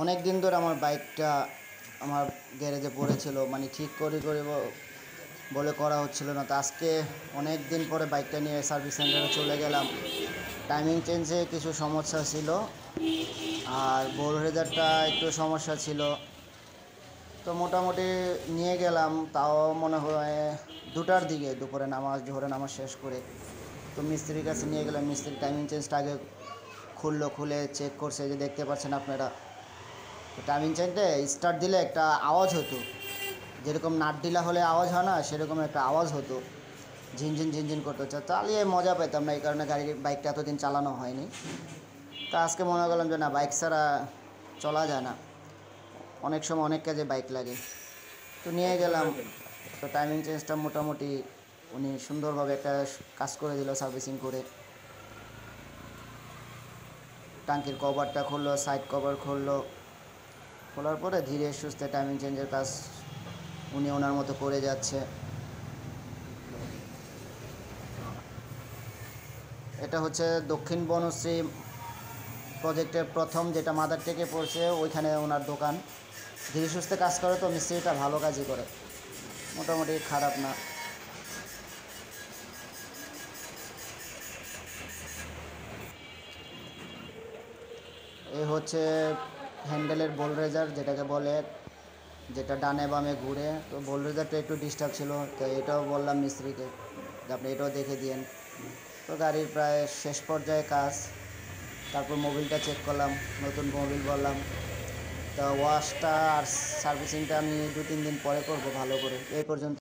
অনেক দিন ধরে আমার বাইকটা আমার গ্যারেজে পড়েছিল, মানে ঠিক বলে করা হচ্ছিল না। তো আজকে অনেক দিন পরে বাইকটা নিয়ে সার্ভিস সেন্টারে চলে গেলাম। টাইমিং চেঞ্জে কিছু সমস্যা ছিল, আর বোল রেজারটা একটু সমস্যা ছিল। তো মোটামুটি নিয়ে গেলাম, তাও মনে হয় 2টার দিকে, দুপুরে জোহরে নামাজ শেষ করে। তো মিস্ত্রির কাছে নিয়ে গেলাম। মিস্ত্রি টাইমিং চেঞ্জটা আগে খুলে চেক করছে, যে দেখতে পাচ্ছেন আপনারা। তো টাইমিং চেইনটা স্টার্ট দিলে একটা আওয়াজ হতো, যেরকম নাট ঢিলা হলে আওয়াজ হয় না, সেরকম একটা আওয়াজ হতো, ঝিনঝিন ঝিনঝিন করতে। চালিয়ে মজা পেতাম না, এই কারণে বাইকটা এতদিন চালানো হয়নি। তা আজকে মনে করলাম যে না, বাইক ছাড়া চলা যায় না, অনেক সময় অনেক কাজে বাইক লাগে। তো নিয়ে গেলাম। তো টাইমিং চেঞ্জটা মোটামুটি উনি সুন্দরভাবে একটা কাজ করে দিল, সার্ভিসিং করে। টাঙ্কির কভারটা খুললো, সাইড কভার খুললো। খোলার পরে ধীরে সুস্থে টাইমিং চেঞ্জের কাজ উনি ওনার মতো করে যাচ্ছে। এটা হচ্ছে দক্ষিণ বনশ্রী প্রজেক্টের প্রথম যেটা মাদার টেকে পড়ছে, ওইখানে ওনার দোকান। ধীরে সুস্থে কাজ করে, তো মিস্ত্রিটা ভালো কাজই করে, মোটামুটি খারাপ না। এই হচ্ছে হ্যান্ডেলের বোল রেজার যেটাকে বলে, যেটা ডানে বামে ঘুরে। তো বোল রেজারটা একটু ডিস্টার্ব ছিল, তো এটাও বললাম মিস্ত্রিকে যে আপনি এটাও দেখে দিয়েন। তো গাড়ির প্রায় শেষ পর্যায়ে কাজ। তারপর মোবিলটা চেক করলাম, নতুন মোবিল বললাম। তা ওয়াশটা আর সার্ভিসিংটা আমি 2-3 দিন পরে করব ভালো করে। এই পর্যন্ত।